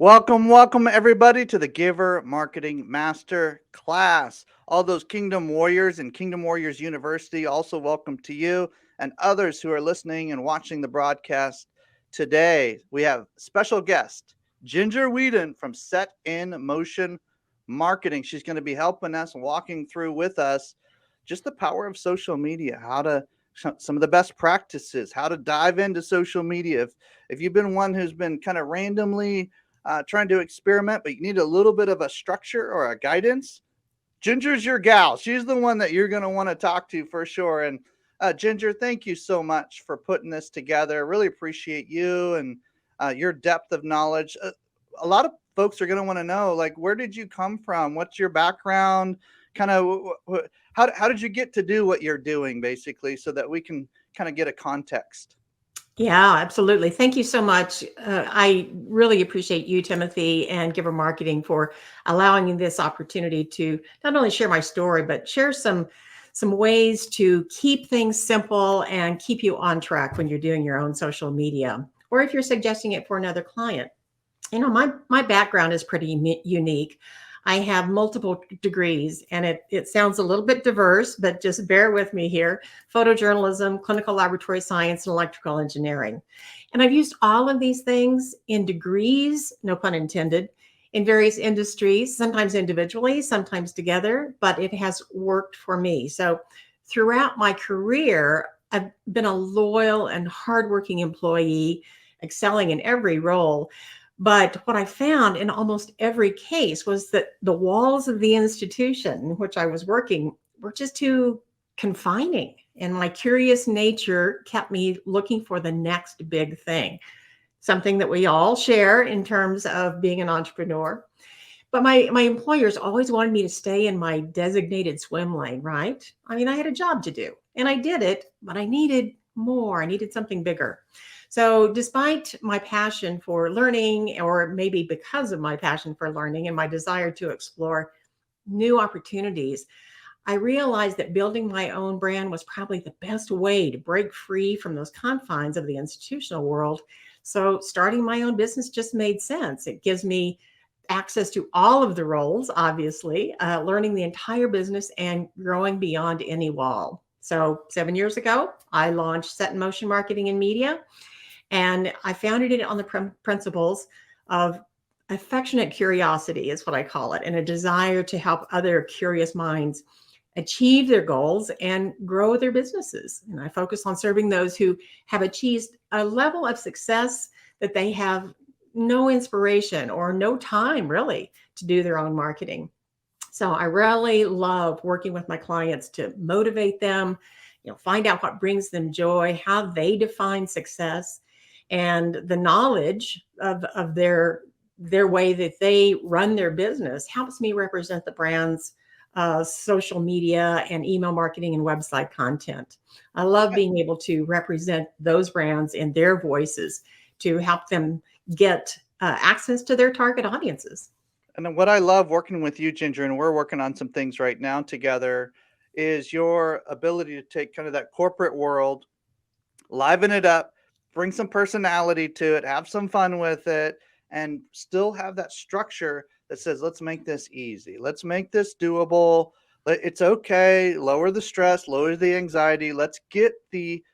Welcome everybody to the Giver Marketing Master Class. All those Kingdom Warriors and Kingdom Warriors University also welcome to you and others who are listening and watching the broadcast today. We have special guest Ginger Whedon from Set in Motion Marketing. She's going to be helping us, walking through with us just the power of social media, how to some of the best practices, how to dive into social media. If you've been one who's been kind of randomly trying to experiment, but you need a little bit of a structure or a guidance, Ginger's your gal. She's the one that you're going to want to talk to for sure. And Ginger, thank you so much for putting this together. Really appreciate you and your depth of knowledge. A lot of folks are going to want to know, like, where did you come from? What's your background? Kind of how did you get to do what you're doing, basically, so that we can kind of get a context. Yeah, absolutely. Thank you so much. I really appreciate you, Timothy, and Giver Marketing for allowing me this opportunity to not only share my story, but share some ways to keep things simple and keep you on track when you're doing your own social media, or if you're suggesting it for another client. My background is pretty unique. I have multiple degrees, and it sounds a little bit diverse, but just bear with me here. Photojournalism, clinical laboratory science, and electrical engineering. And I've used all of these things in degrees, no pun intended, in various industries, sometimes individually, sometimes together, but it has worked for me. So throughout my career, I've been a loyal and hardworking employee, excelling in every role. But what I found in almost every case was that the walls of the institution in which I was working were just too confining. And my curious nature kept me looking for the next big thing, something that we all share in terms of being an entrepreneur. But my employers always wanted me to stay in my designated swim lane, right? I mean, I had a job to do and I did it, but I needed more. I needed something bigger. So, despite my passion for learning, or maybe because of my passion for learning and my desire to explore new opportunities, I realized that building my own brand was probably the best way to break free from those confines of the institutional world. So, starting my own business just made sense. It gives me access to all of the roles, obviously, learning the entire business and growing beyond any wall. So, 7 years ago, I launched Set in Motion Marketing and Media. And I founded it on the principles of affectionate curiosity, is what I call it, and a desire to help other curious minds achieve their goals and grow their businesses. And I focus on serving those who have achieved a level of success that they have no inspiration or no time really to do their own marketing. So I really love working with my clients to motivate them, find out what brings them joy, how they define success, and the knowledge of their way that they run their business helps me represent the brand's social media and email marketing and website content. I love being able to represent those brands in their voices to help them get access to their target audiences. And then what I love working with you, Ginger, and we're working on some things right now together, is your ability to take kind of that corporate world, liven it up, bring some personality to it, have some fun with it, and still have that structure that says, let's make this easy. Let's make this doable. It's okay. Lower the stress, lower the anxiety. Let's get the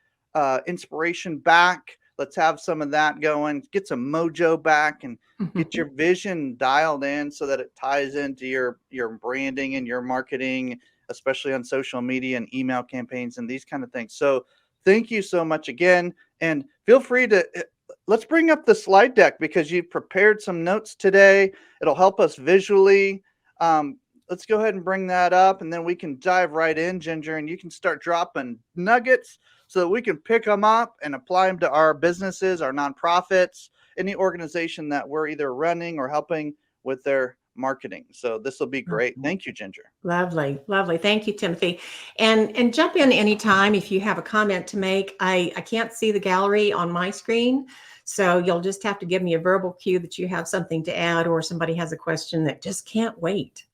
inspiration back. Let's have some of that going, get some mojo back, and get your vision dialed in so that it ties into your branding and your marketing, especially on social media and email campaigns and these kind of things. So thank you so much again. And feel free to, let's bring up the slide deck because you've prepared some notes today. It'll help us visually. Let's go ahead and bring that up, and then we can dive right in, Ginger, and you can start dropping nuggets so that we can pick them up and apply them to our businesses, our nonprofits, any organization that we're either running or helping with their marketing. So this will be great. Thank you, Ginger. Lovely, lovely. Thank you, Timothy. And jump in anytime if you have a comment to make. I can't see the gallery on my screen, so you'll just have to give me a verbal cue that you have something to add or somebody has a question that just can't wait.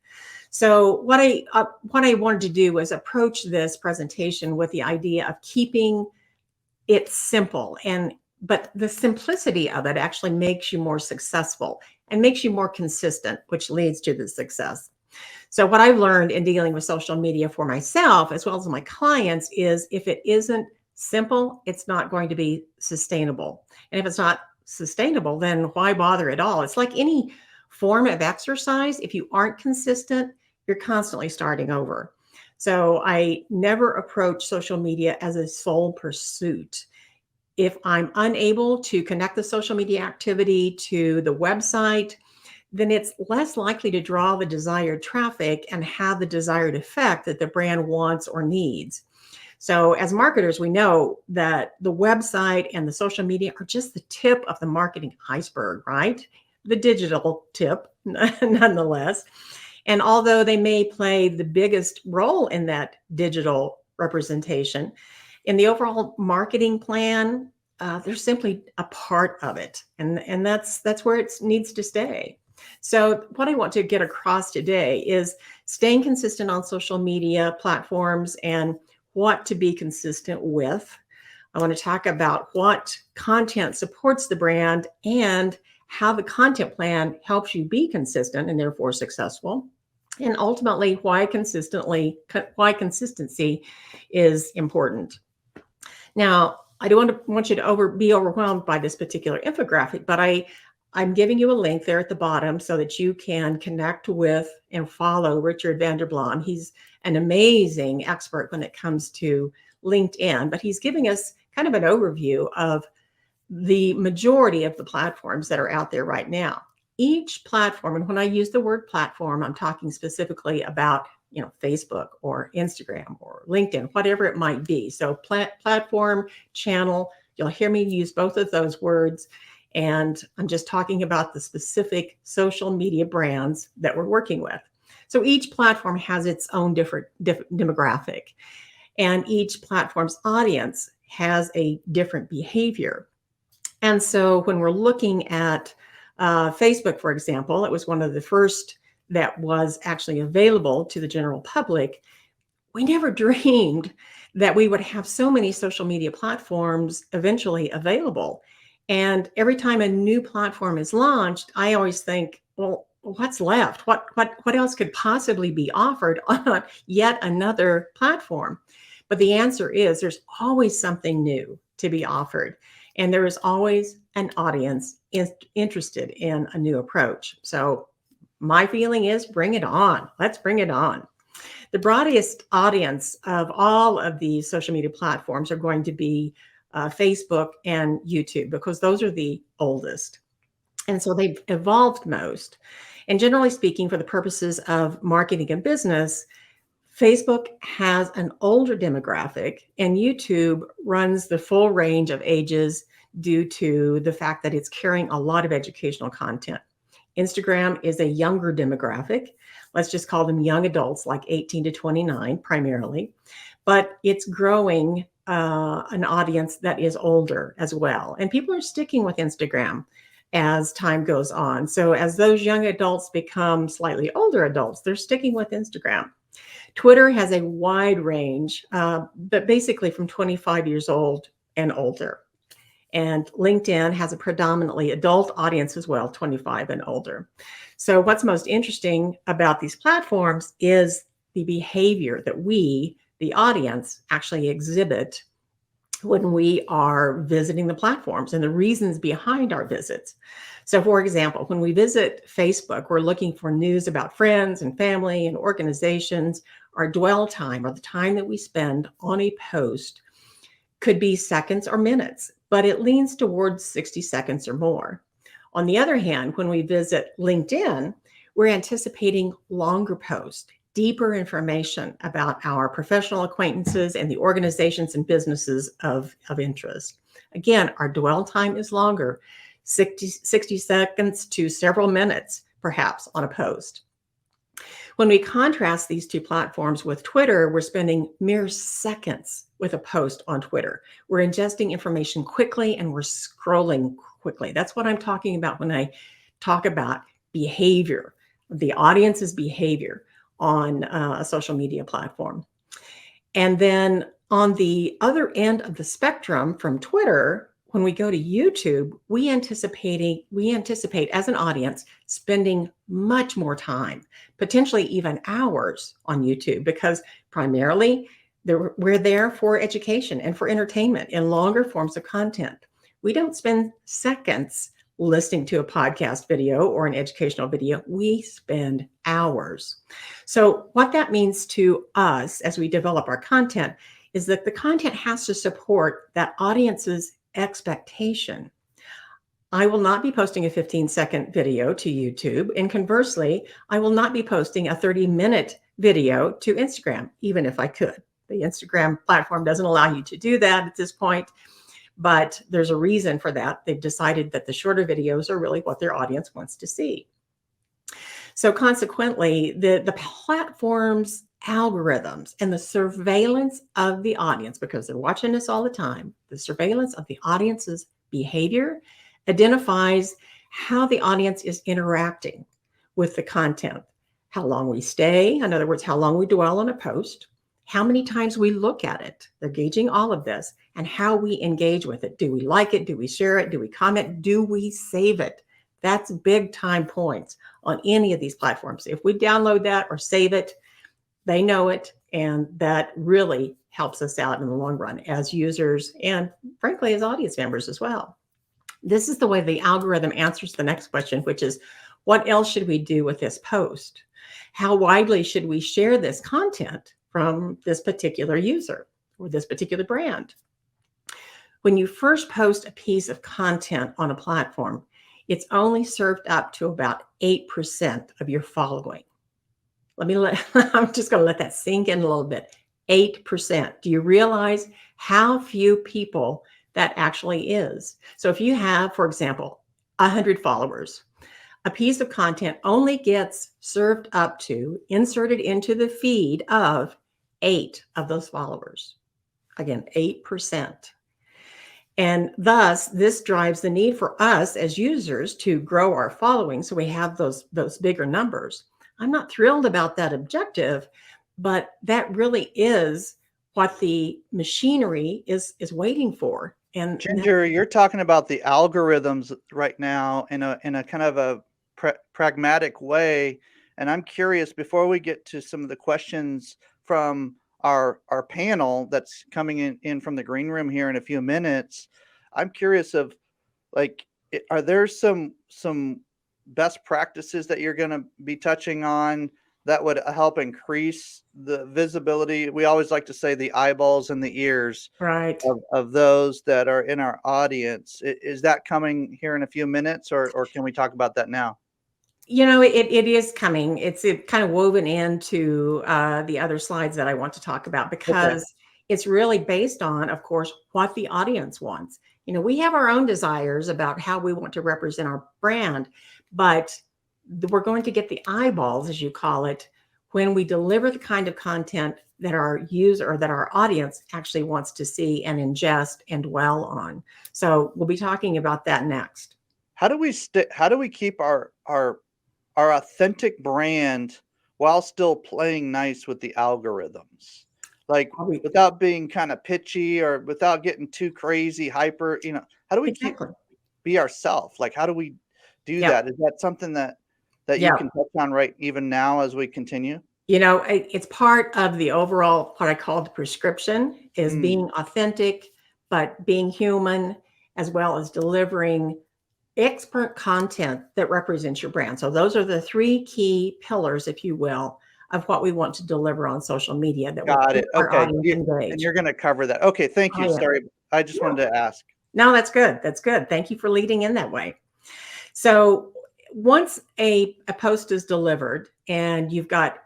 So what I wanted to do was approach this presentation with the idea of keeping it simple, but the simplicity of it actually makes you more successful. and makes you more consistent, which leads to the success. So what I've learned in dealing with social media for myself, as well as my clients, is if it isn't simple, it's not going to be sustainable. And if it's not sustainable, then why bother at all? It's like any form of exercise. If you aren't consistent, you're constantly starting over. So I never approach social media as a sole pursuit. If I'm unable to connect the social media activity to the website, then it's less likely to draw the desired traffic and have the desired effect that the brand wants or needs. So as marketers, we know that the website and the social media are just the tip of the marketing iceberg, right? The digital tip, nonetheless. And although they may play the biggest role in that digital representation, in the overall marketing plan, they're simply a part of it. And that's where it needs to stay. So what I want to get across today is staying consistent on social media platforms and what to be consistent with. I want to talk about what content supports the brand and how the content plan helps you be consistent and therefore successful. And ultimately, why consistency is important. Now, I don't want you to be overwhelmed by this particular infographic, but I'm giving you a link there at the bottom so that you can connect with and follow Richard Vanderblaan. He's an amazing expert when it comes to LinkedIn, but he's giving us kind of an overview of the majority of the platforms that are out there right now. Each platform, and when I use the word platform, I'm talking specifically about Facebook or Instagram or LinkedIn, whatever it might be. So platform, channel, you'll hear me use both of those words. And I'm just talking about the specific social media brands that we're working with. So each platform has its own different demographic, and each platform's audience has a different behavior. And so when we're looking at Facebook, for example, it was one of the first that was actually available to the general public. We never dreamed that we would have so many social media platforms eventually available. And every time a new platform is launched, I always think, well, what's left? What else could possibly be offered on yet another platform? But the answer is there's always something new to be offered. And there is always an audience interested in a new approach. So my feeling is bring it on. Let's bring it on. The broadest audience of all of these social media platforms are going to be Facebook and YouTube, because those are the oldest. And so they've evolved most. And generally speaking, for the purposes of marketing and business, Facebook has an older demographic, and YouTube runs the full range of ages due to the fact that it's carrying a lot of educational content. Instagram is a younger demographic. Let's just call them young adults, like 18 to 29 primarily. But it's growing an audience that is older as well. And people are sticking with Instagram as time goes on. So as those young adults become slightly older adults, they're sticking with Instagram. Twitter has a wide range, but basically from 25 years old and older. And LinkedIn has a predominantly adult audience as well, 25 and older. So what's most interesting about these platforms is the behavior that we, the audience, actually exhibit when we are visiting the platforms and the reasons behind our visits. So for example, when we visit Facebook, we're looking for news about friends and family and organizations. Our dwell time, or the time that we spend on a post, could be seconds or minutes, but it leans towards 60 seconds or more. On the other hand, when we visit LinkedIn, we're anticipating longer posts, deeper information about our professional acquaintances and the organizations and businesses of interest. Again, our dwell time is longer, 60 seconds to several minutes, perhaps, on a post. When we contrast these two platforms with Twitter, we're spending mere seconds with a post on Twitter. We're ingesting information quickly and we're scrolling quickly. That's what I'm talking about when I talk about behavior, the audience's behavior on a social media platform. And then on the other end of the spectrum from Twitter, When we go to YouTube, we anticipate as an audience spending much more time, potentially even hours on YouTube, because primarily we're there for education and for entertainment in longer forms of content. We don't spend seconds listening to a podcast video or an educational video. We spend hours. So what that means to us as we develop our content is that the content has to support that audience's expectation. I will not be posting a 15-second video to YouTube. And conversely, I will not be posting a 30-minute video to Instagram, even if I could. The Instagram platform doesn't allow you to do that at this point, but there's a reason for that. They've decided that the shorter videos are really what their audience wants to see. So consequently, the platform's algorithms and the surveillance of the audience, because they're watching us all the time, the surveillance of the audience's behavior identifies how the audience is interacting with the content, how long we stay, in other words, how long we dwell on a post, how many times we look at it. They're gauging all of this, and how we engage with it. Do we like it? Do we share it? Do we comment? Do we save it? That's big time points on any of these platforms. If we download that or save it, they know it, and that really helps us out in the long run as users and frankly as audience members as well. This is the way the algorithm answers the next question, which is, what else should we do with this post? How widely should we share this content from this particular user or this particular brand? When you first post a piece of content on a platform, it's only served up to about 8% of your following. I'm just going to let that sink in a little bit. 8%. Do you realize how few people that actually is? So if you have, for example, 100 followers, a piece of content only gets served up to, inserted into the feed of 8 of those followers. Again, 8%. And thus, this drives the need for us as users to grow our following so we have those bigger numbers. I'm not thrilled about that objective, but that really is what the machinery is waiting for. And Ginger, you're talking about the algorithms right now in a kind of a pragmatic way, and I'm curious, before we get to some of the questions from our panel that's coming in from the green room here in a few minutes, I'm curious of, like, are there some best practices that you're going to be touching on that would help increase the visibility? We always like to say the eyeballs and the ears right. of those that are in our audience. Is that coming here in a few minutes, or can we talk about that now? You know, it is coming. It's kind of woven into the other slides that I want to talk about, Okay. because it's really based on, of course, what the audience wants. You know, we have our own desires about how we want to represent our brand, but we're going to get the eyeballs, as you call it, when we deliver the kind of content that our user or that our audience actually wants to see and ingest and dwell on. So we'll be talking about that next. How do we keep our authentic brand while still playing nice with the algorithms? Like, Are we- without being kind of pitchy or without getting too crazy, hyper, how do we Exactly. be ourselves? Like, how do we do Yeah. that? Is that something that you Yeah. can touch on right even now as we continue? You know, it's part of the overall, what I call the prescription, is Mm, being authentic, but being human, as well as delivering expert content that represents your brand. So those are the 3 key pillars, if you will, of what we want to deliver on social media that will got keep it. our Okay. audience And engaged. you're going to cover that. Okay. Thank Oh you. yeah. Sorry. I just Yeah. wanted to ask. No, that's good. That's good. Thank you for leading in that way. So once a post is delivered and you've got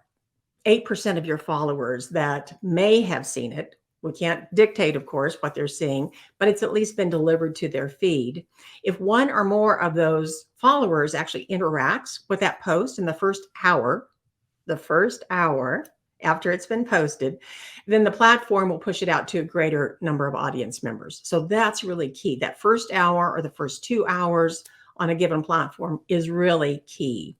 8% of your followers that may have seen it. We can't dictate, of course, what they're seeing, but it's at least been delivered to their feed. If one or more of those followers actually interacts with that post in the first hour after it's been posted, then the platform will push it out to a greater number of audience members. So that's really key. That first hour or the first 2 hours on a given platform is really key.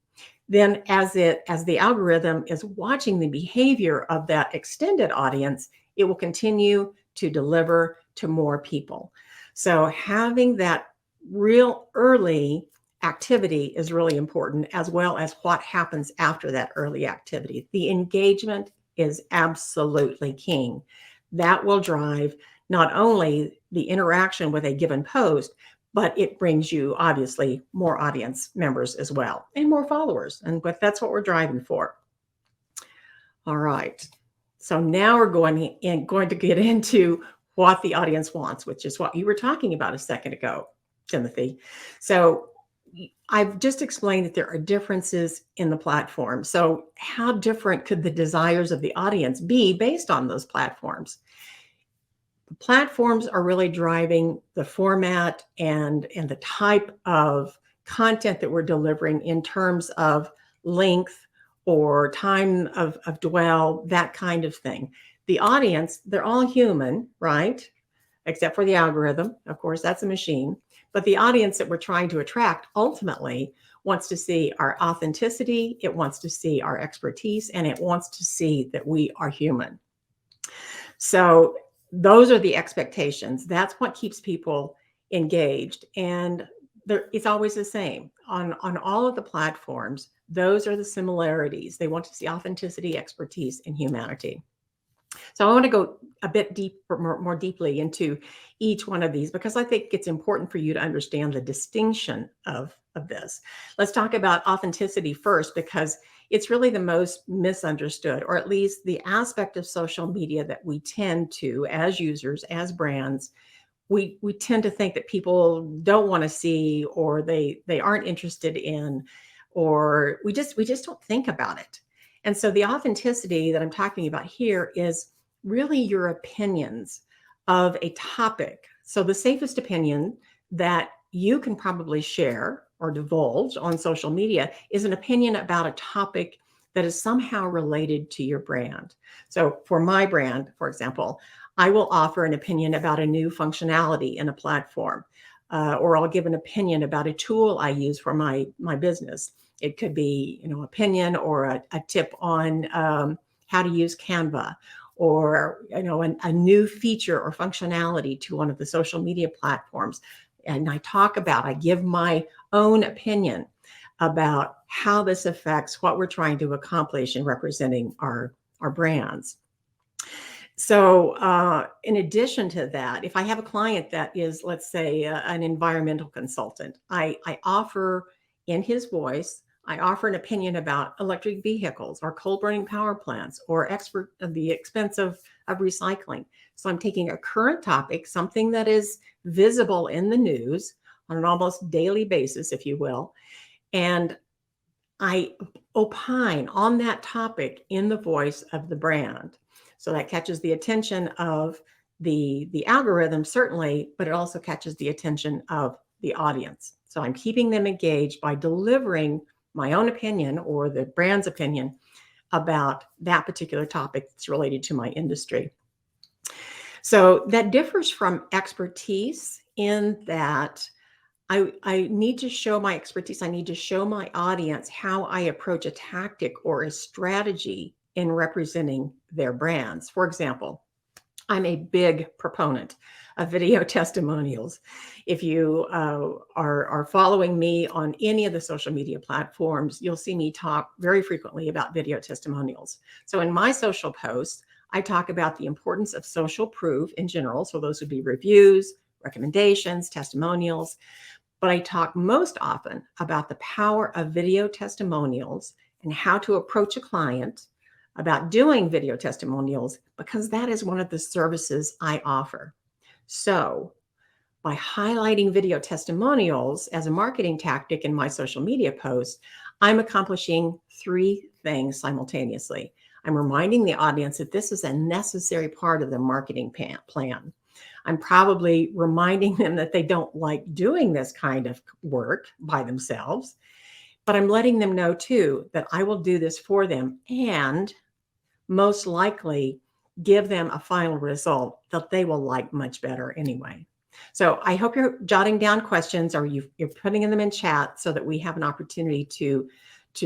Then as the algorithm is watching the behavior of that extended audience, it will continue to deliver to more people. So having that real early activity is really important, as well as what happens after that early activity. The engagement is absolutely king. That will drive not only the interaction with a given post, but it brings you obviously more audience members as well and more followers. But that's what we're driving for. All right. So now we're going to get into what the audience wants, which is what you were talking about a second ago, Timothy. So I've just explained that there are differences in the platform. So how different could the desires of the audience be based on those platforms? The platforms are really driving the format and the type of content that we're delivering in terms of length or time of dwell, that kind of thing. The audience, they're all human, right? Except for the algorithm. Of course, that's a machine. But the audience that we're trying to attract ultimately wants to see our authenticity, it wants to see our expertise, and it wants to see that we are human. So those are the expectations. That's what keeps people engaged. And it's always the same on all of the platforms. Those are the similarities. They want to see authenticity, expertise, and humanity. So I want to go a bit deeper, more deeply into each one of these, because I think it's important for you to understand the distinction of this. Let's talk about authenticity first, because it's really the most misunderstood, or at least the aspect of social media that we tend to, as users, as brands, we tend to think that people don't want to see, or they aren't interested in, or we just don't think about it. And so the authenticity that I'm talking about here is really your opinions of a topic. So the safest opinion that you can probably share or divulge on social media is an opinion about a topic that is somehow related to your brand. So for my brand, for example, I will offer an opinion about a new functionality in a platform, or I'll give an opinion about a tool I use for my business. It could be, opinion or a tip on how to use Canva, or, a new feature or functionality to one of the social media platforms. And I give my own opinion about how this affects what we're trying to accomplish in representing our brands. So in addition to that, if I have a client that is, let's say, an environmental consultant, I offer in his voice, I offer an opinion about electric vehicles or coal burning power plants, or the expense of recycling. So I'm taking a current topic, something that is visible in the news on an almost daily basis, if you will, and I opine on that topic in the voice of the brand. So that catches the attention of the algorithm, certainly, but it also catches the attention of the audience. So I'm keeping them engaged by delivering my own opinion or the brand's opinion about that particular topic that's related to my industry. So that differs from expertise in that I need to show my expertise. I need to show my audience how I approach a tactic or a strategy in representing their brands. For example, I'm a big proponent of video testimonials. If you are following me on any of the social media platforms, you'll see me talk very frequently about video testimonials. So in my social posts, I talk about the importance of social proof in general. So those would be reviews, recommendations, testimonials. But I talk most often about the power of video testimonials and how to approach a client about doing video testimonials, because that is one of the services I offer. So by highlighting video testimonials as a marketing tactic in my social media posts, I'm accomplishing three things simultaneously. I'm reminding the audience that this is a necessary part of the marketing plan. I'm probably reminding them that they don't like doing this kind of work by themselves, but I'm letting them know too that I will do this for them and most likely give them a final result that they will like much better anyway. So I hope you're jotting down questions, or you're putting them in chat so that we have an opportunity to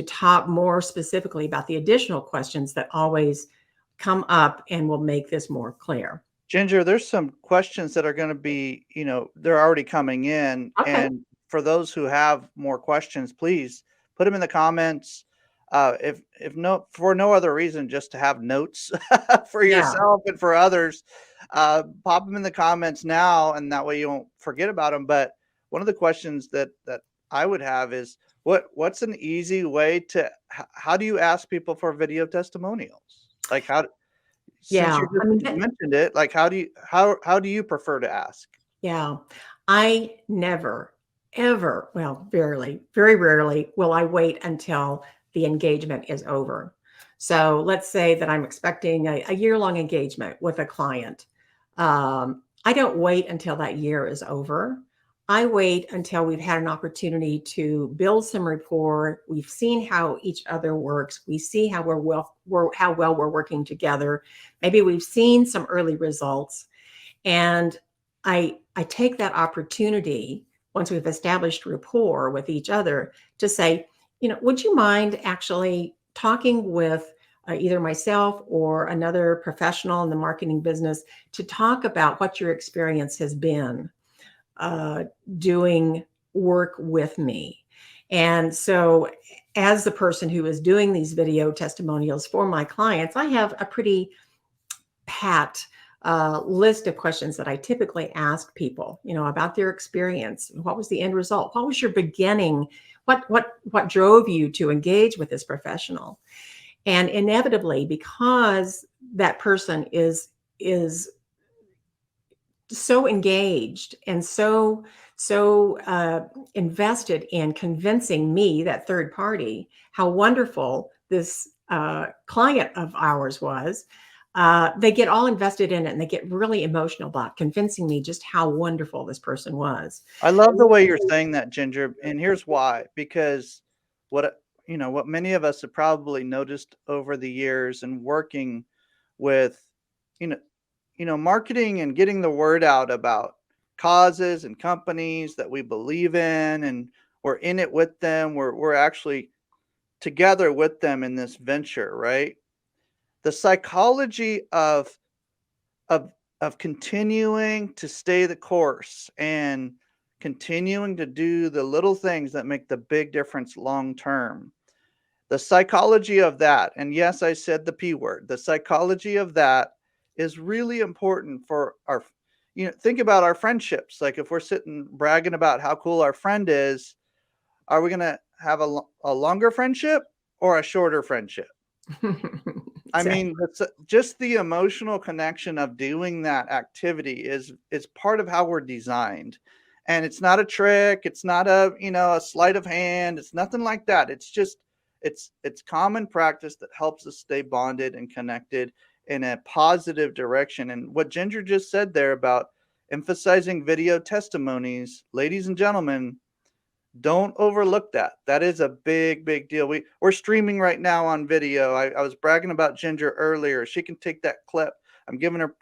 talk more specifically about the additional questions that always come up and will make this more clear. Ginger, there's some questions that are going to be, they're already coming in. Okay. And for those who have more questions, please put them in the comments. If no, for no other reason, just to have notes for Yeah. yourself and for others, pop them in the comments now, and that way you won't forget about them. But one of the questions that I would have is, what's an easy way to how do you ask people for video testimonials? Like since Yeah. you just I mean, mentioned it, like, how do you prefer to ask? yeah. I never, ever, well, very rarely will I wait until the engagement is over. So let's say that I'm expecting a year-long engagement with a client. I don't wait until that year is over. I wait until we've had an opportunity to build some rapport. We've seen how each other works. We see how how well we're working together. Maybe we've seen some early results, and I take that opportunity once we've established rapport with each other to say, would you mind actually talking with either myself or another professional in the marketing business to talk about what your experience has been uh, doing work with me? And so, as the person who is doing these video testimonials for my clients, I have a pretty pat list of questions that I typically ask people, about their experience. What was the end result? What was your beginning? What drove you to engage with this professional? And inevitably, because that person is so engaged and so invested in convincing me, that third party, how wonderful this client of ours was, they get all invested in it and they get really emotional about convincing me just how wonderful this person was. I love the way you're saying that, Ginger, and here's why. Because what many of us have probably noticed over the years and working with, you know, marketing and getting the word out about causes and companies that we believe in, and we're in it with them. We're actually together with them in this venture, right? The psychology of of continuing to stay the course and continuing to do the little things that make the big difference long term. The psychology of that, and yes, I said the P word, the psychology of that is really important for our, think about our friendships. Like, if we're sitting bragging about how cool our friend is, are we going to have a longer friendship or a shorter friendship? I Exactly. mean, that's just the emotional connection of doing that activity is part of how we're designed. And it's not a trick, it's not a sleight of hand, it's nothing like that. It's just it's common practice that helps us stay bonded and connected in a positive direction. And what Ginger just said there about emphasizing video testimonies, ladies and gentlemen, don't overlook that. That is a big, big deal. We're streaming right now on video. I was bragging about Ginger earlier. She can take that clip. I'm giving her,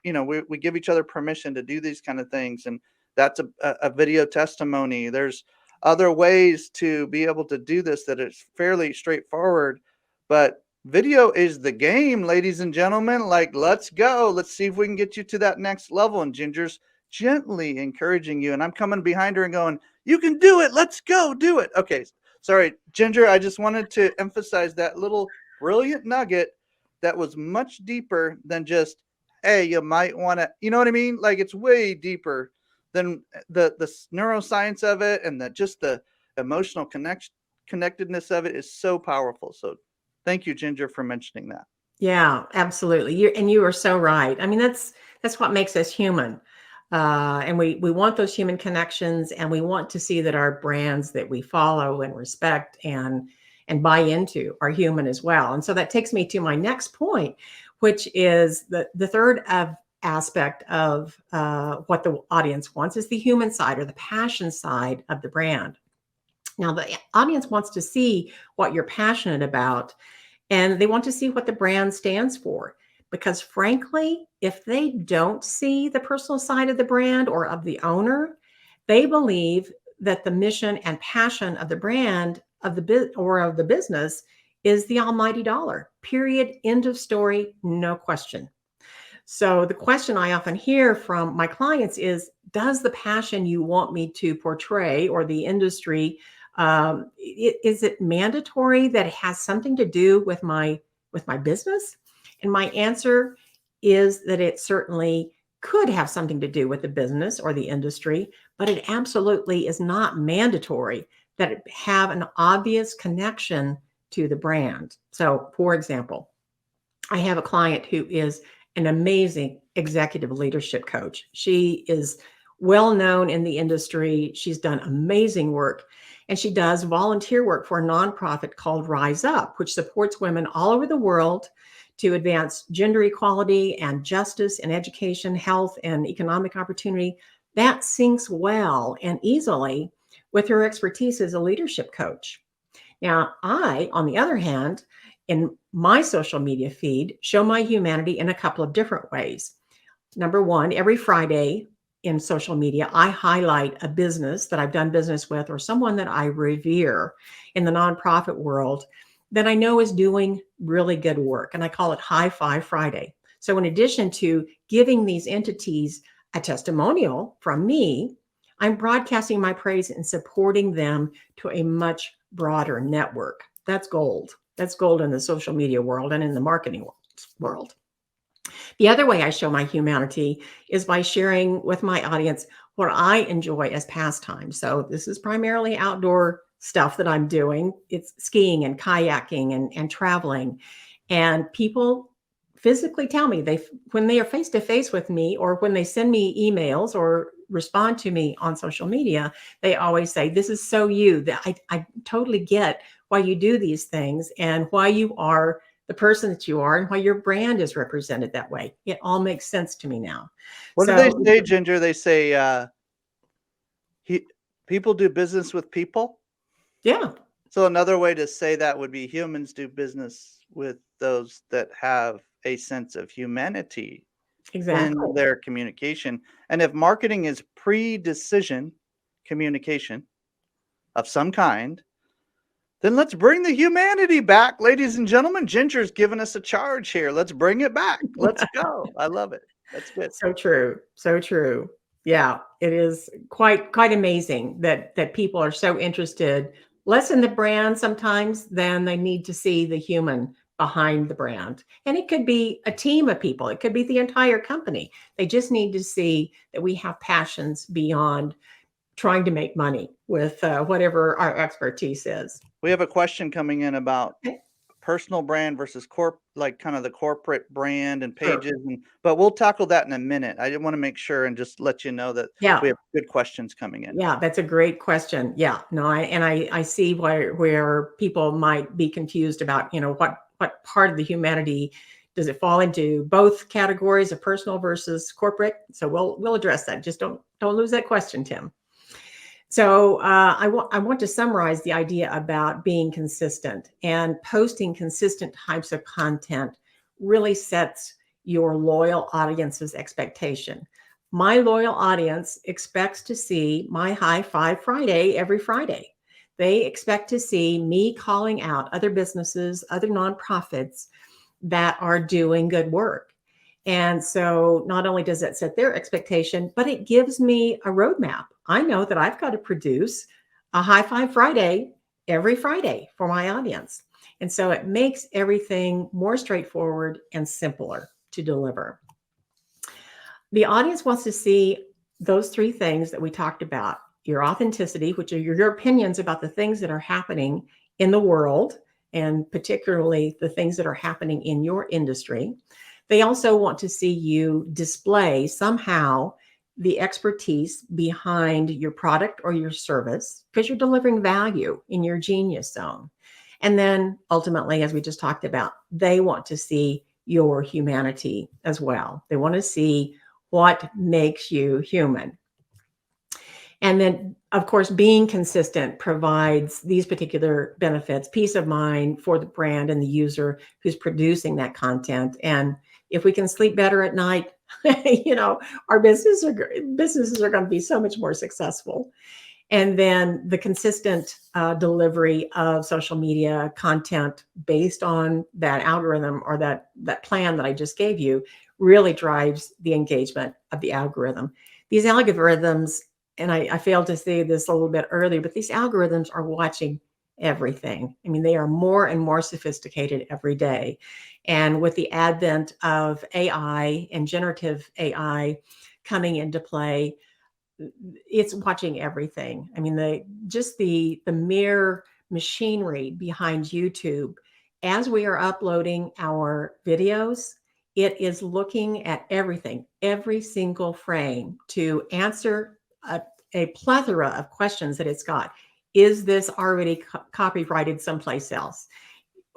we give each other permission to do these kind of things. And that's a video testimony. There's other ways to be able to do this that is fairly straightforward. But video is the game, ladies and gentlemen. Like, let's go. Let's see if we can get you to that next level. And Ginger's gently encouraging you. And I'm coming behind her and going, you can do it. Let's go do it. Okay. Sorry, Ginger. I just wanted to emphasize that little brilliant nugget that was much deeper than just, hey, you might want to, you know what I mean? Like, it's way deeper than the neuroscience of it, and just the emotional connectedness of it is so powerful. So thank you, Ginger, for mentioning that. Yeah, absolutely. You are so right. I mean, that's what makes us human. And we want those human connections, and we want to see that our brands that we follow and respect and buy into are human as well. And so that takes me to my next point, which is the third of aspect of what the audience wants is the human side, or the passion side of the brand. Now, the audience wants to see what you're passionate about, and they want to see what the brand stands for. Because frankly, if they don't see the personal side of the brand or of the owner, they believe that the mission and passion of the brand of the business is the almighty dollar. Period. End of story. No question. So the question I often hear from my clients is, does the passion you want me to portray or the industry, is it mandatory that it has something to do with my business? And my answer is that it certainly could have something to do with the business or the industry, but it absolutely is not mandatory that it have an obvious connection to the brand. So, for example, I have a client who is an amazing executive leadership coach. She is well known in the industry. She's done amazing work, and she does volunteer work for a nonprofit called Rise Up, which supports women all over the world to advance gender equality and justice in education, health, and economic opportunity. That syncs well and easily with her expertise as a leadership coach. Now, I, on the other hand, in my social media feed, show my humanity in a couple of different ways. Number one, every Friday in social media, I highlight a business that I've done business with or someone that I revere in the nonprofit world that I know is doing really good work. And I call it High Five Friday. So, in addition to giving these entities a testimonial from me, I'm broadcasting my praise and supporting them to a much broader network. That's gold. That's gold in the social media world and in the marketing world. The other way I show my humanity is by sharing with my audience what I enjoy as pastime. So this is primarily outdoor stuff that I'm doing. It's skiing and kayaking and traveling. And people physically tell me when they are face to face with me or when they send me emails or respond to me on social media, they always say, "This is so you, that I totally get why you do these things and why you are the person that you are and why your brand is represented that way. It all makes sense to me now." What do they So say, Ginger? They say he, people do business with people. yeah, So another way to say that would be humans do business with those that have a sense of humanity in exactly. their communication. And if marketing is pre-decision communication of some kind, then let's bring the humanity back, ladies and gentlemen. Ginger's giving us a charge here. Let's bring it back. Let's go. I love it. That's good. So true. So true. Yeah, it is quite amazing that people are so interested less in the brand sometimes than they need to see the human behind the brand. And it could be a team of people. It could be the entire company. They just need to see that we have passions beyond trying to make money with whatever our expertise is. We have a question coming in about Okay. personal brand versus like kind of the corporate brand and Sure. pages, but we'll tackle that in a minute. I did want to make sure and just let you know that Yeah. we have good questions coming in. Yeah, that's a great question. Yeah, no, I see where people might be confused about, what part of the humanity does it fall into, both categories of personal versus corporate. So we'll address that. Just don't lose that question, Tim. So I want to summarize the idea about being consistent, and posting consistent types of content really sets your loyal audience's expectation. My loyal audience expects to see my High Five Friday every Friday. They expect to see me calling out other businesses, other nonprofits that are doing good work. And so not only does that set their expectation, but it gives me a roadmap. I know that I've got to produce a High Five Friday every Friday for my audience. And so it makes everything more straightforward and simpler to deliver. The audience wants to see those three things that we talked about: your authenticity, which are your opinions about the things that are happening in the world, and particularly the things that are happening in your industry. They also want to see you display somehow the expertise behind your product or your service because you're delivering value in your genius zone. And then ultimately, as we just talked about, they want to see your humanity as well. They want to see what makes you human. And then, of course, being consistent provides these particular benefits: peace of mind for the brand and the user who's producing that content. And if we can sleep better at night, our businesses are going to be so much more successful. And then the consistent delivery of social media content based on that algorithm or that plan that I just gave you really drives the engagement of the algorithm. These algorithms, and I failed to say this a little bit earlier, but these algorithms are watching everything. I mean, they are more and more sophisticated every day. And with the advent of AI and generative AI coming into play, it's watching everything. I mean, the mere machinery behind YouTube, as we are uploading our videos, it is looking at everything, every single frame to answer a plethora of questions that it's got. Is this already copyrighted someplace else?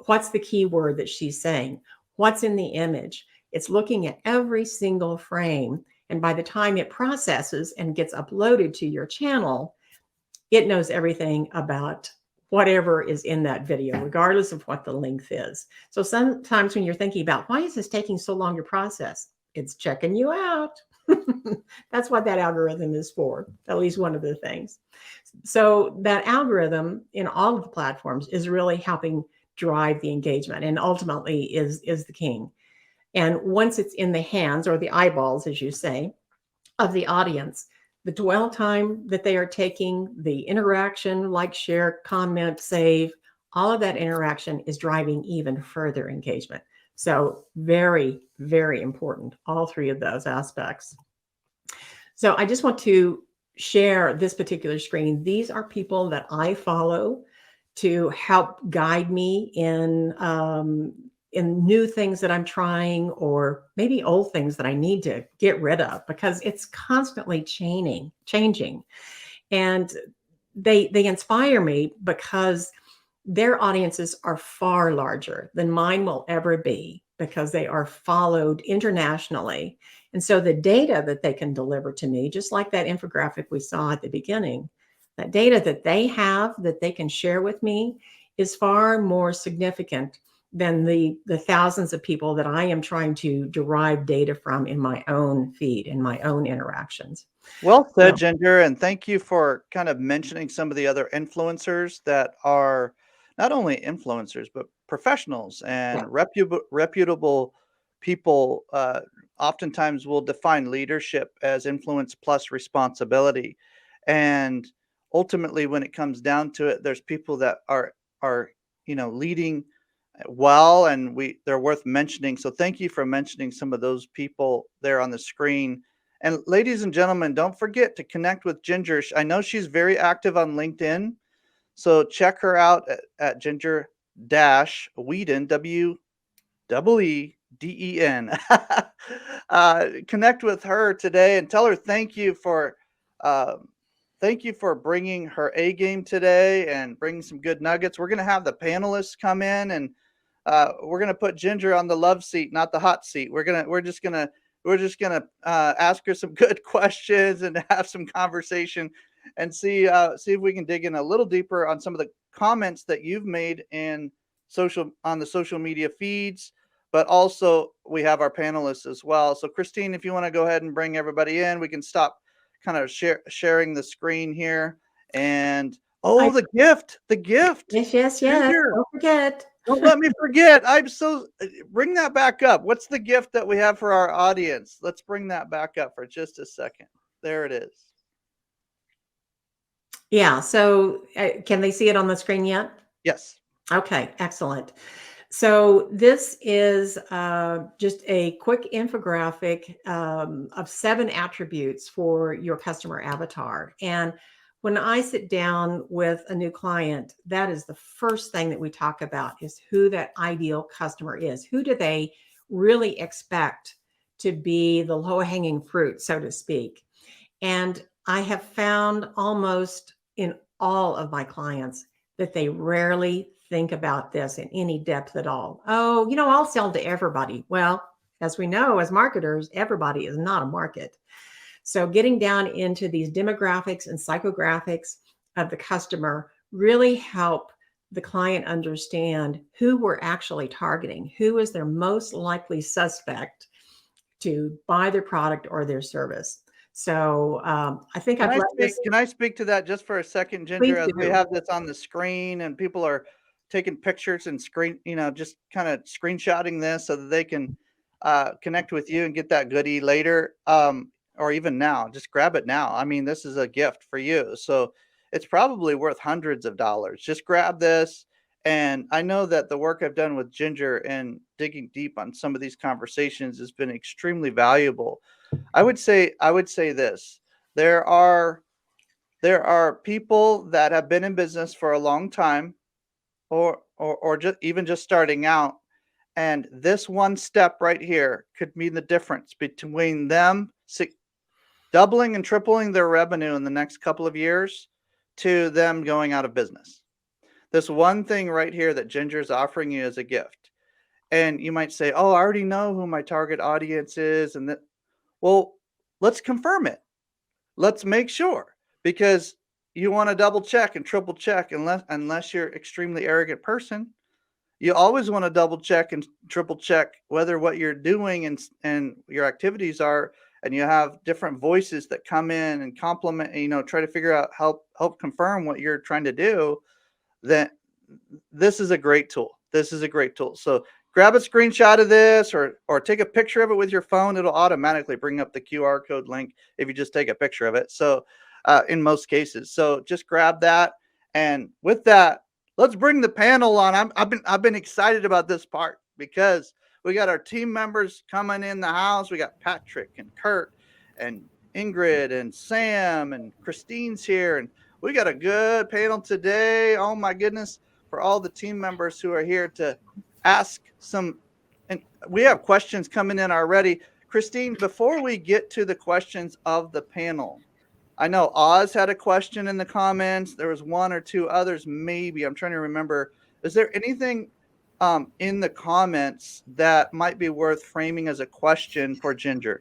What's the keyword that she's saying? What's in the image? It's looking at every single frame. And by the time it processes and gets uploaded to your channel, it knows everything about whatever is in that video, regardless of what the length is. So sometimes when you're thinking about why is this taking so long to process, it's checking you out. That's what that algorithm is for, at least one of the things. So that algorithm in all of the platforms is really helping drive the engagement and ultimately is the king. And once it's in the hands or the eyeballs, as you say, of the audience, the dwell time that they are taking, the interaction, like, share, comment, save, all of that interaction is driving even further engagement. So very, very important, all three of those aspects. So I just want to share this particular screen. These are people that I follow to help guide me in new things that I'm trying, or maybe old things that I need to get rid of, because it's constantly changing. And they inspire me because their audiences are far larger than mine will ever be, because they are followed internationally. And so the data that they can deliver to me, just like that infographic we saw at the beginning, that data that they have that they can share with me is far more significant than the thousands of people that I am trying to derive data from in my own feed, in my own interactions. Well said, So Ginger, and thank you for kind of mentioning some of the other influencers that are not only influencers but professionals and reputable people. Oftentimes, will define leadership as influence plus responsibility, and ultimately, when it comes down to it, there's people that are leading well, and they're worth mentioning. So, thank you for mentioning some of those people there on the screen. And ladies and gentlemen, don't forget to connect with Ginger. I know she's very active on LinkedIn, so check her out at Ginger Whedon, WEEDEN. Connect with her today and tell her um, thank you for bringing her A game today and bringing some good nuggets. We're going to have the panelists come in, and we're going to put Ginger on the love seat, not the hot seat. We're just gonna ask her some good questions and have some conversation, and see if we can dig in a little deeper on some of the comments that you've made on the social media feeds. But also, we have our panelists as well. So, Christine, if you want to go ahead and bring everybody in, we can stop kind of sharing the screen here. And I, oh, the gift, yes, Ginger. don't forget. Don't let me forget. Bring that back up. What's the gift that we have for our audience? Let's bring that back up for just a second. There it is. Yeah, so can they see it on the screen yet? Yes. Okay, excellent. So this is just a quick infographic of 7 attributes for your customer avatar. And when I sit down with a new client, that is the first thing that we talk about, is who that ideal customer is. Who do they really expect to be the low-hanging fruit, so to speak? And I have found almost in all of my clients that they rarely think about this in any depth at all. Oh, I'll sell to everybody. Well, as we know, as marketers, everybody is not a market. So getting down into these demographics and psychographics of the customer really help the client understand who we're actually targeting, who is their most likely suspect to buy their product or their service. So I think I've let this. Can I speak to that just for a second, Ginger, Please as we do. have this on the screen and people are taking pictures and just kind of screenshotting this so that they can connect with you and get that goodie later, or even now. Just grab it now. I mean, this is a gift for you. So it's probably worth hundreds of dollars. Just grab this. And I know that the work I've done with Ginger and digging deep on some of these conversations has been extremely valuable. I would say this. There are there are people that have been in business for a long time, or just even just starting out, and this one step right here could mean the difference between them doubling and tripling their revenue in the next couple of years to them going out of business. This one thing right here that Ginger is offering you as a gift. And you might say, "Oh, I already know who my target audience is." And that, well, let's confirm it. Let's make sure, because you want to double check and triple check, unless you're extremely arrogant person. You always want to double check and triple check whether what you're doing and your activities are, and you have different voices that come in and compliment, try to figure out, help confirm what you're trying to do. Then this is a great tool. This is a great tool. So grab a screenshot of this, or take a picture of it with your phone. It'll automatically bring up the QR code link if you just take a picture of it. So in most cases, so just grab that. And with that, let's bring the panel on. I've been excited about this part because we got our team members coming in the house. We got Patrick and Kurt and Ingrid and Sam and Christine's here, and we got a good panel today. Oh my goodness, for all the team members who are here to ask some, and we have questions coming in already. Christine, before we get to the questions of the panel, I know Oz had a question in the comments. There was one or two others, maybe. I'm trying to remember. Is there anything in the comments that might be worth framing as a question for Ginger?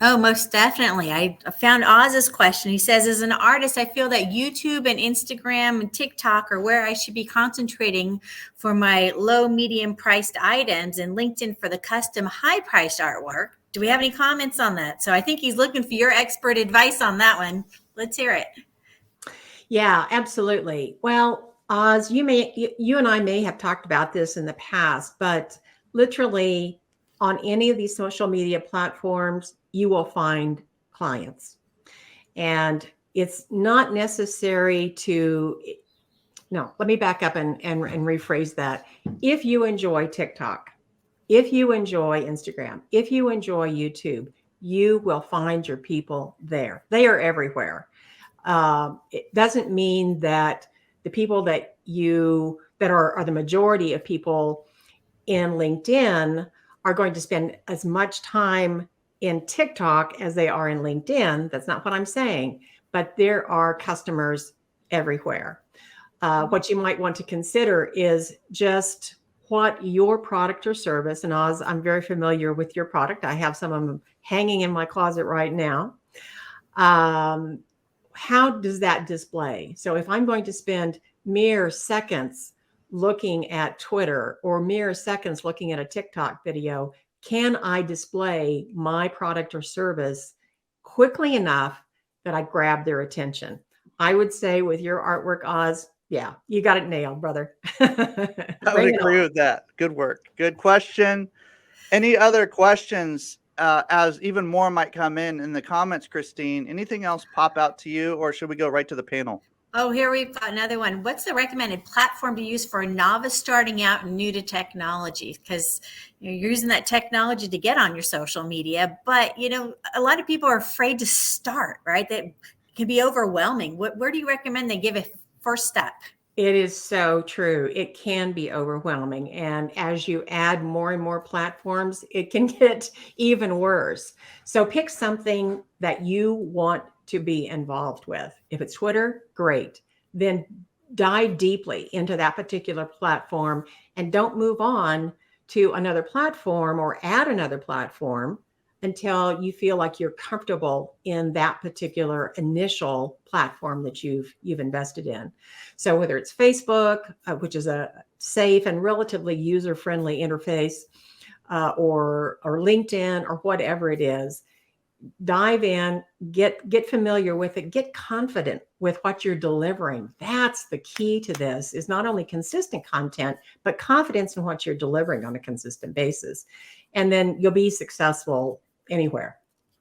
Oh, most definitely. I found Oz's question. He says, as an artist, I feel that YouTube and Instagram and TikTok are where I should be concentrating for my low, medium priced items, and LinkedIn for the custom high priced artwork. Do we have any comments on that? So I think he's looking for your expert advice on that one. Let's hear it. Yeah, absolutely. Well, Oz, you and I may have talked about this in the past, but literally on any of these social media platforms, you will find clients. And it's not necessary to, no, let me back up and rephrase that. If you enjoy TikTok, if you enjoy Instagram, if you enjoy YouTube, you will find your people there. They are everywhere. It doesn't mean that the people that are the majority of people in LinkedIn are going to spend as much time in TikTok as they are in LinkedIn. That's not what I'm saying, but there are customers everywhere. What you might want to consider is just what your product or service, and Oz, I'm very familiar with your product. I have some of them hanging in my closet right now. How does that display? So if I'm going to spend mere seconds looking at Twitter or mere seconds looking at a TikTok video, can I display my product or service quickly enough that I grab their attention? I would say with your artwork, Oz, yeah, you got it nailed, brother. I would agree with that. Good work. Good question. Any other questions? As even more might come in the comments, Christine. Anything else pop out to you, or should we go right to the panel? Oh, here we've got another one. What's the recommended platform to use for a novice starting out and new to technology? Because you're using that technology to get on your social media, but a lot of people are afraid to start, right? That can be overwhelming. Where do you recommend they give a first step? It is so true. It can be overwhelming. And as you add more and more platforms, it can get even worse. So pick something that you want to be involved with. If it's Twitter, great. Then dive deeply into that particular platform and don't move on to another platform or add another platform until you feel like you're comfortable in that particular initial platform that you've invested in. So whether it's Facebook, which is a safe and relatively user-friendly interface, or LinkedIn, or whatever it is, dive in, get familiar with it, get confident with what you're delivering. That's the key to this, is not only consistent content, but confidence in what you're delivering on a consistent basis. And then you'll be successful anywhere.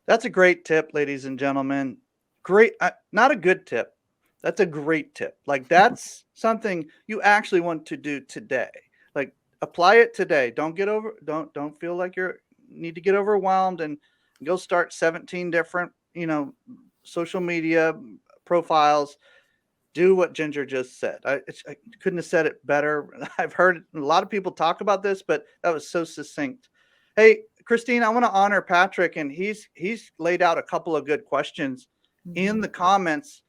That's a great tip, ladies and gentlemen. Great, not a good tip. That's a great tip. Like, that's something you actually want to do today. Like, apply it today. Don't feel like you need to get overwhelmed and go start 17 different, social media profiles. Do what Ginger just said. I couldn't have said it better. I've heard a lot of people talk about this, but that was so succinct. Hey, Christine, I want to honor Patrick, and he's laid out a couple of good questions in the comments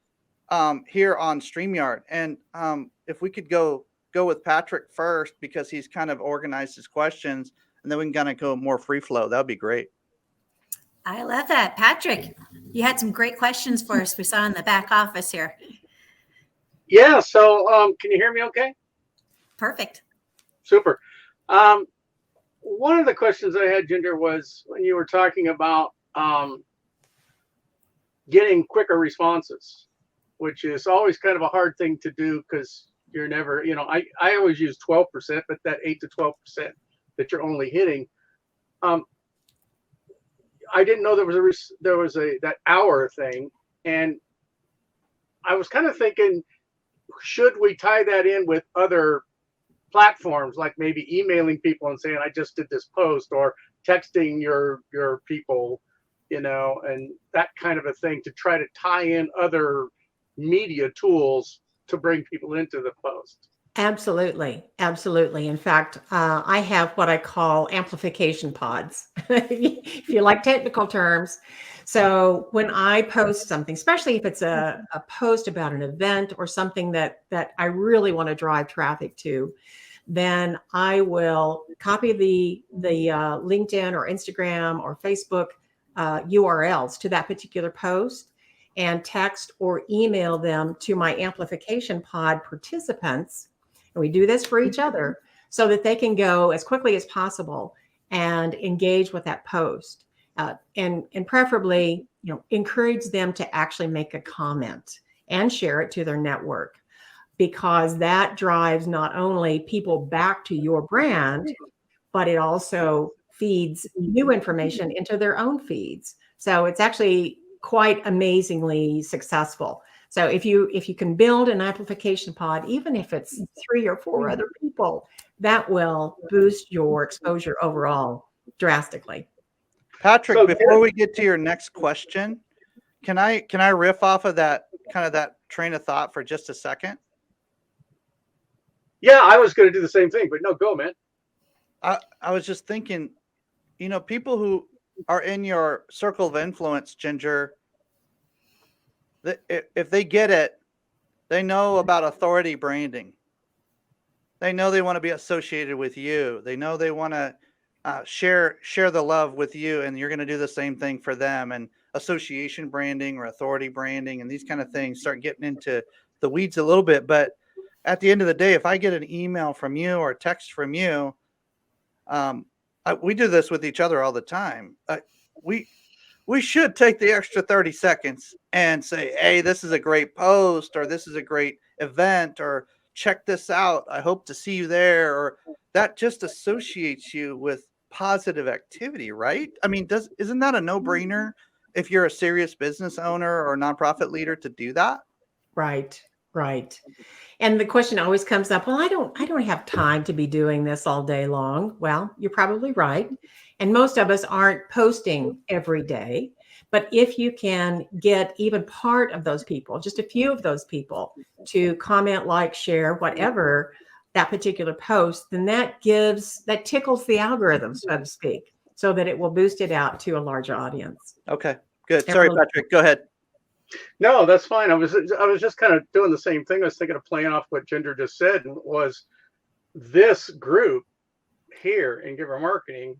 here on StreamYard. And if we could go with Patrick first, because he's kind of organized his questions, and then we can kind of go more free flow. That would be great. I love that. Patrick, you had some great questions for us. We saw in the back office here. Yeah. So can you hear me okay? Perfect. Super. One of the questions I had, Ginger, was when you were talking about getting quicker responses, which is always kind of a hard thing to do, because you're never, I always use 12%, but that 8 to 12% that you're only hitting. I didn't know there was that hour thing, and I was kind of thinking, should we tie that in with other platforms, like maybe emailing people and saying, I just did this post, or texting your people, and that kind of a thing, to try to tie in other media tools to bring people into the post? Absolutely. Absolutely. In fact, I have what I call amplification pods, if you like technical terms. So when I post something, especially if it's a post about an event or something that I really want to drive traffic to, then I will copy the LinkedIn or Instagram or Facebook URLs to that particular post, and text or email them to my amplification pod participants. And we do this for each other so that they can go as quickly as possible and engage with that post, and preferably, encourage them to actually make a comment and share it to their network, because that drives not only people back to your brand, but it also feeds new information into their own feeds. So it's actually quite amazingly successful. So if you can build an amplification pod, even if it's 3 or 4 other people, that will boost your exposure overall drastically. Patrick, before we get to your next question, can I riff off of that train of thought for just a second? Yeah, I was going to do the same thing, but no, go, man. I was just thinking, people who are in your circle of influence, Ginger, if they get it, they know about authority branding. They know they want to be associated with you. They know they want to share the love with you, and you're going to do the same thing for them. And association branding or authority branding and these kind of things start getting into the weeds a little bit. But at the end of the day, if I get an email from you or a text from you, we do this with each other all the time. We should take the extra 30 seconds and say, hey, this is a great post, or this is a great event, or check this out. I hope to see you there. Or that just associates you with positive activity, right? I mean, isn't that a no-brainer if you're a serious business owner or nonprofit leader to do that? Right. And the question always comes up, well, I don't have time to be doing this all day long. Well, you're probably right. And most of us aren't posting every day. But if you can get even part of those people, just a few of those people, to comment, like, share, whatever that particular post, then that tickles the algorithm, so to speak, so that it will boost it out to a larger audience. Okay, good. Sorry, Patrick, go ahead. No, that's fine. I was just kind of doing the same thing. I was thinking of playing off what Ginger just said, and was this group here in Giver Marketing,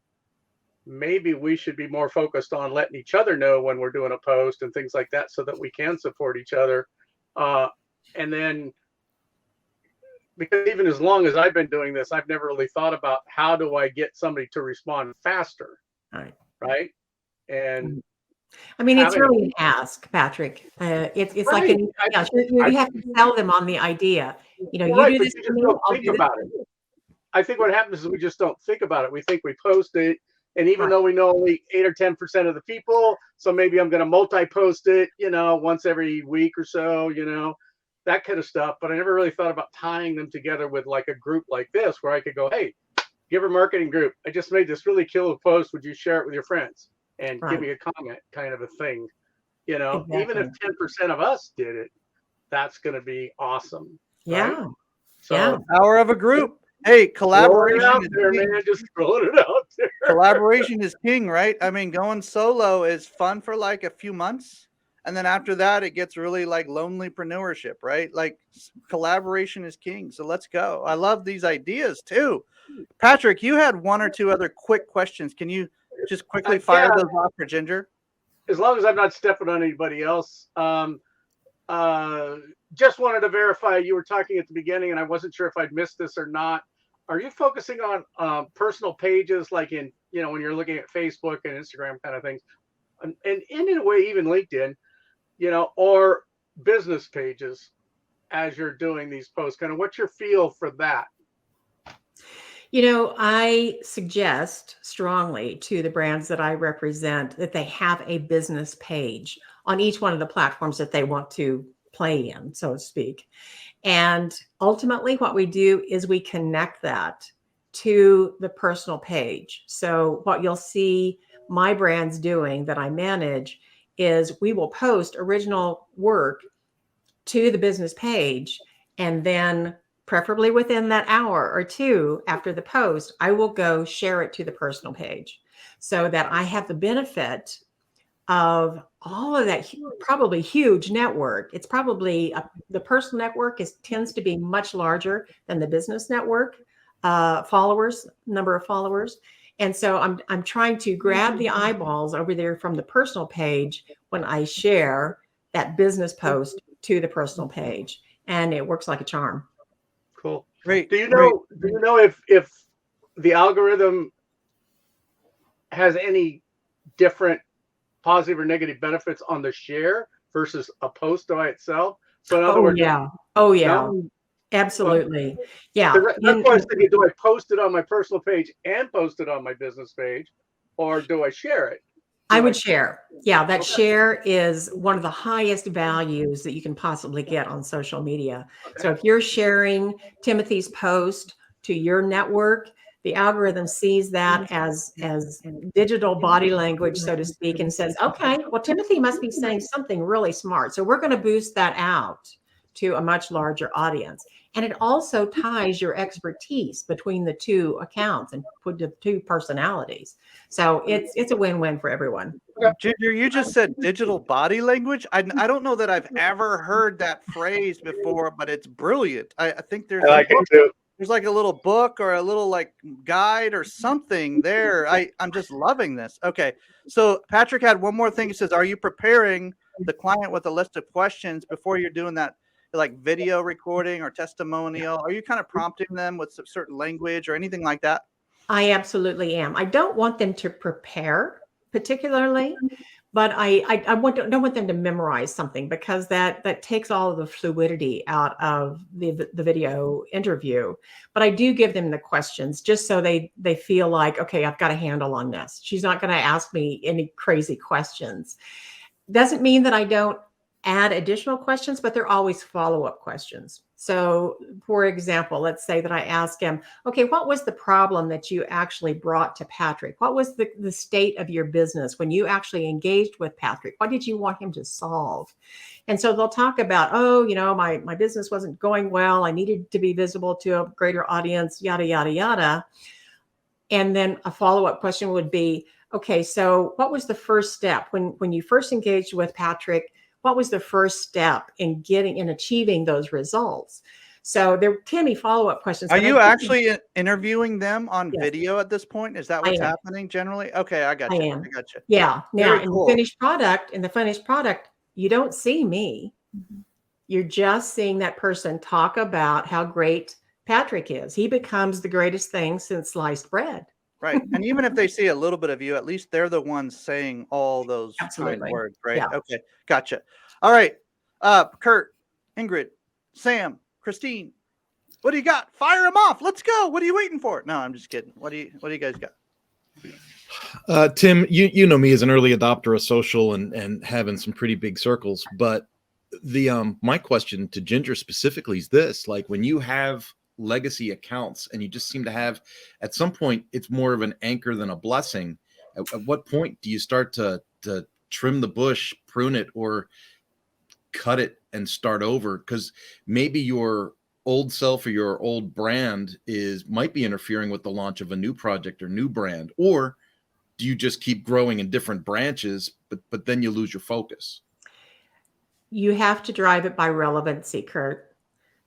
maybe we should be more focused on letting each other know when we're doing a post and things like that, so that we can support each other. And then, because even as long as I've been doing this, I've never really thought about how do I get somebody to respond faster. Right. Right. And I mean, it's having really an ask, Patrick. It's like right. an yeah, you have to sell them on the idea. You know, you Right, do but this you for just me, don't I'll think do this about for it. you. I think what happens is we just don't think about it. We think we post it, and even Right. though we know only 8 or 10% of the people, so maybe I'm going to multi-post it, once every week or so, that kind of stuff. But I never really thought about tying them together with like a group like this, where I could go, "Hey, Giver Marketing Group, I just made this really killer post. Would you share it with your friends and give Right. me a comment?" Kind of a thing. Even if Exactly. 10% of us did it, that's going to be awesome, right? Yeah. Yeah. So Power of a group. Hey, throwing it collaboration out is there, man. king. Just throwing it out there. Collaboration is king, right? I mean, going solo is fun for like a few months. And then after that, it gets really like lonelypreneurship, right? Like collaboration is king. So let's go. I love these ideas too. Patrick, you had one or two other quick questions. Can you just quickly Yeah, fire those off for Ginger? as long as I'm not stepping on anybody else. Uh, just wanted to verify you were talking at the beginning, and I wasn't sure if I'd missed this or not. Are you focusing on personal pages, like when you're looking at Facebook and Instagram kind of things, and in a way even LinkedIn, or business pages as you're doing these posts? Kind of what's your feel for that? You know, I suggest strongly to the brands that I represent that they have a business page on each one of the platforms that they want to play in, so to speak. And ultimately, what we do is we connect that to the personal page. So, what you'll see my brands doing that I manage is we will post original work to the business page, and then preferably within that hour or two after the post, I will go share it to the personal page so that I have the benefit of all of that probably huge network. It's probably the personal network tends to be much larger than the business network number of followers. And so I'm trying to grab the eyeballs over there from the personal page when I share that business post to the personal page, and it works like a charm. Cool. Great. Do you Great. know? Do you know if the algorithm has any different positive or negative benefits on the share versus a post by itself? So in other Oh words, yeah. Oh yeah. no. Absolutely. Yeah. That's why I was thinking: do I post it on my personal page and post it on my business page, or do I share it? I would share. Yeah, that Okay. share is one of the highest values that you can possibly get on social media. So if you're sharing Timothy's post to your network, the algorithm sees that as digital body language, so to speak, and says, okay, well, Timothy must be saying something really smart. So we're going to boost that out to a much larger audience. And it also ties your expertise between the two accounts and put the two personalities. So it's a win-win for everyone. Ginger, you just said digital body language. I don't know that I've ever heard that phrase before, but it's brilliant. I think I like it too. there's like a little book or a little like guide or something there. I'm just loving this. Okay. So Patrick had one more thing. He says, are you preparing the client with a list of questions before you're doing that like video recording or testimonial? Are you kind of prompting them with some certain language or anything like that? I absolutely am. I don't want them to prepare particularly, but I don't want them to memorize something because that takes all of the fluidity out of the video interview. But I do give them the questions just so they feel like, okay, I've got a handle on this. She's not going to ask me any crazy questions. Doesn't mean that I don't add additional questions, but they're always follow-up questions. So, for example, let's say that I ask him, okay, what was the problem that you actually brought to Patrick? What was the state of your business when you actually engaged with Patrick? What did you want him to solve? And so they'll talk about, oh, my business wasn't going well. I needed to be visible to a greater audience, yada, yada, yada. And then a follow-up question would be, okay, so what was the first step when you first engaged with Patrick? What was the first step in achieving those results? So there can be follow-up questions. Are but you actually interviewing them on Yes. video at this point? Is that I what's am. happening generally? Okay, I got I you. am. I got you. Yeah. Now Very cool. in the finished product, you don't see me. You're just seeing that person talk about how great Patrick is. He becomes the greatest thing since sliced bread. Right. And even if they see a little bit of you, at least they're the ones saying all those kind Absolutely. words, right? Yeah. Okay. Gotcha. All right. Kurt, Ingrid, Sam, Christine, what do you got? Fire them off. Let's go. What are you waiting for? No, I'm just kidding. What do you guys got? Tim, you know me as an early adopter of social and having some pretty big circles, but the my question to Ginger specifically is this: like, when you have legacy accounts and you just seem to have, at some point, it's more of an anchor than a blessing. At what point do you start to trim the bush, prune it, or cut it and start over? Because maybe your old self or your old brand might be interfering with the launch of a new project or new brand. Or do you just keep growing in different branches, but then you lose your focus? You have to drive it by relevancy, Kurt.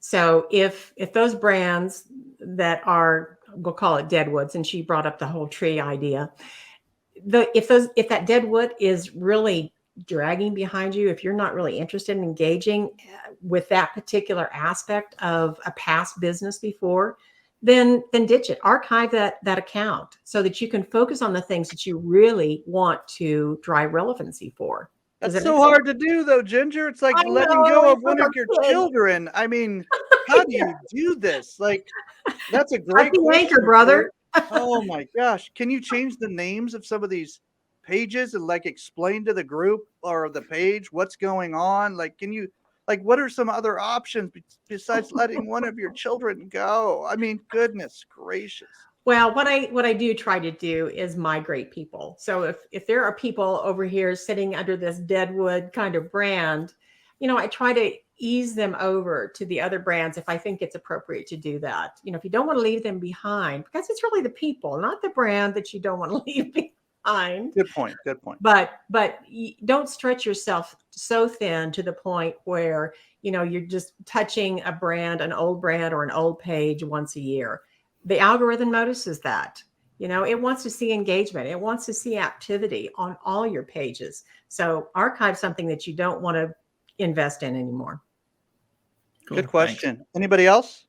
So if those brands that are, we'll call it deadwoods, and she brought up the whole tree idea, if that deadwood is really dragging behind you, if you're not really interested in engaging with that particular aspect of a past business before, then ditch it. Archive that account so that you can focus on the things that you really want to drive relevancy for. That's so hard to do, though, Ginger. It's like letting go of one of your children. I mean, how do you do this? Like, that's a great question, anchor, brother. Oh my gosh. Can you change the names of some of these pages and like explain to the group or the page what's going on? Like, can you, like, what are some other options besides letting one of your children go? I mean, goodness gracious. Well, what I do try to do is migrate people. So if there are people over here sitting under this deadwood kind of brand, I try to ease them over to the other brands if I think it's appropriate to do that. If you don't want to leave them behind, because it's really the people, not the brand, that you don't want to leave behind. Good point. Good point. But don't stretch yourself so thin to the point where, you're just touching a brand, an old brand or an old page once a year. The algorithm notices that. It wants to see engagement. It wants to see activity on all your pages. So archive something that you don't want to invest in anymore. Cool. Good question. Thanks. Anybody else?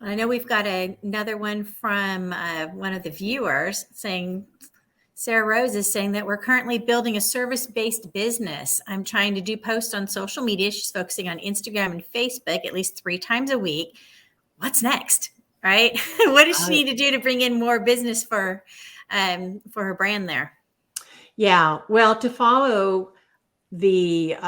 I know we've got another one from one of the viewers saying, Sarah Rose is saying that we're currently building a service-based business. I'm trying to do posts on social media. She's focusing on Instagram and Facebook at least 3 times a week. What's next, right? What does she need to do to bring in more business for her brand there? Yeah, well, to follow the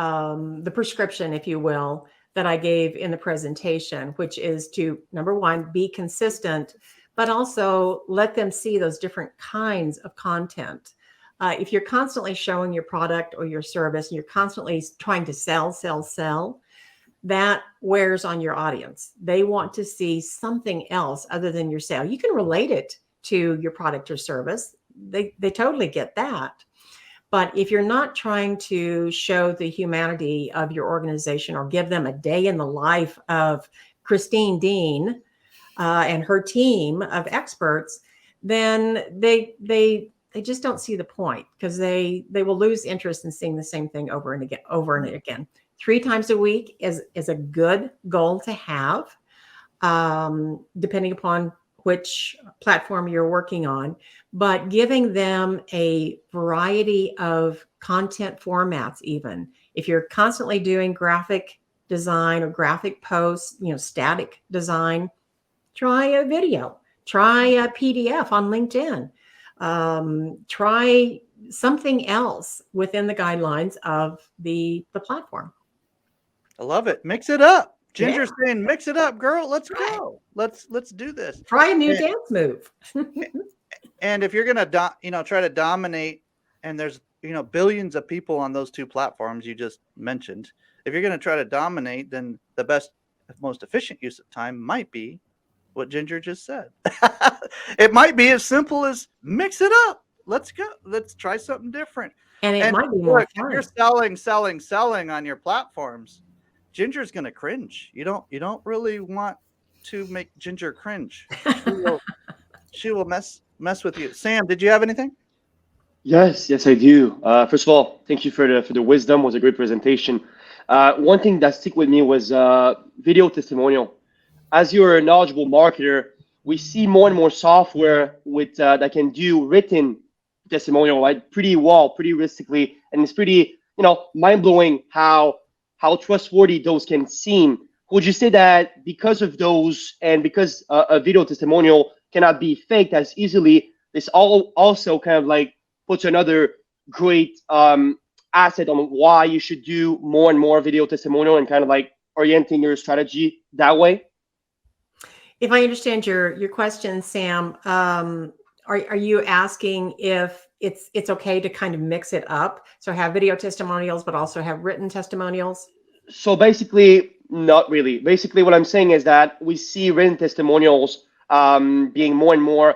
prescription, if you will, that I gave in the presentation, which is to, number one, be consistent, but also let them see those different kinds of content. If you're constantly showing your product or your service, and you're constantly trying to sell, that wears on your audience. They want to see something else other than your sale. You can relate it to your product or service. They totally get that. But if you're not trying to show the humanity of your organization or give them a day in the life of Christine Dean and her team of experts, then they just don't see the point, because they will lose interest in seeing the same thing over and again. 3 times a week is a good goal to have, depending upon which platform you're working on, but giving them a variety of content formats. Even if you're constantly doing graphic design or graphic posts, static design, try a video, try a PDF on LinkedIn, try something else within the guidelines of the platform. I love it. Mix it up. Ginger's saying, mix it up, girl. Let's go. Let's do this. Try a new dance move. And if you're gonna try to dominate, and there's billions of people on those 2 platforms you just mentioned, if you're gonna try to dominate, then the best, most efficient use of time might be what Ginger just said. It might be as simple as mix it up. Let's go. Let's try something different. And it might be more fun. If you're selling on your platforms, Ginger's gonna cringe. You don't really want to make Ginger cringe. She will mess with you. Sam, did you have anything? Yes, I do. First of all, thank you for the wisdom. It was a great presentation. One thing that stick with me was video testimonial. As you're a knowledgeable marketer, we see more and more software with that can do written testimonial, right? Pretty well, pretty realistically, and it's pretty, mind blowing how trustworthy those can seem. Would you say that because of those, and because a video testimonial cannot be faked as easily, this all also kind of like puts another great asset on why you should do more and more video testimonial and kind of like orienting your strategy that way? If I understand your question, Sam, are you asking if it's okay to kind of mix it up? So have video testimonials, but also have written testimonials? So basically, not really. Basically, what I'm saying is that we see written testimonials being more and more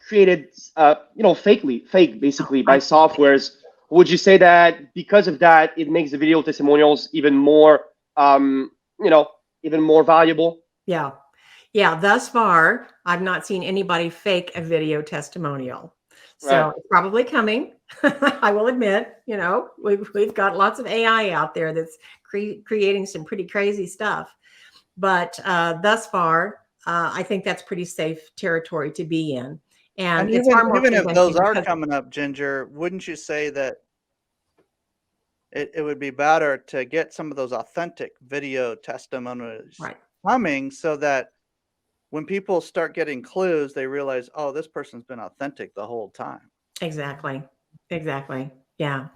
created, fake basically by softwares. Would you say that because of that, it makes the video testimonials even more, even more valuable? Yeah. Yeah. Thus far, I've not seen anybody fake a video testimonial. So Right. it's probably coming. I will admit, we've got lots of AI out there that's creating some pretty crazy stuff. But thus far, I think that's pretty safe territory to be in. And And it's far more even if those convincing are because coming up, Ginger, wouldn't you say that it would be better to get some of those authentic video testimonials right. coming so that when people start getting clues, they realize, oh, this person's been authentic the whole time. Exactly. Exactly. Yeah.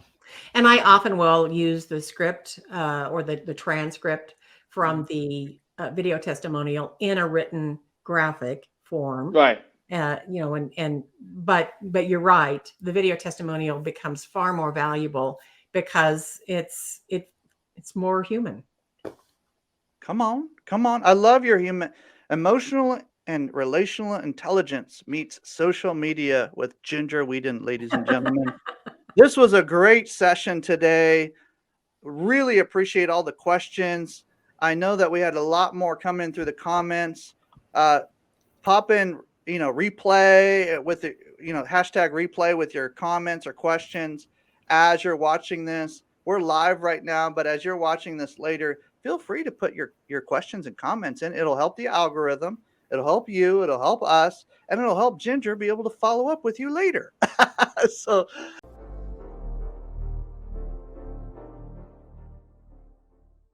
And I often will use the script or the transcript from the video testimonial in a written graphic form. Right. But you're right. The video testimonial becomes far more valuable because it's more human. Come on. I love your emotional and relational intelligence meets social media with Ginger Whedon, ladies and gentlemen. This was a great session today. Really appreciate all the questions. I know that we had a lot more come in through the comments. Pop in, replay with the, hashtag replay with your comments or questions as you're watching this. We're live right now, but as you're watching this later, feel free to put your questions and comments in. It'll help the algorithm. It'll help you. It'll help us. And it'll help Ginger be able to follow up with you later. So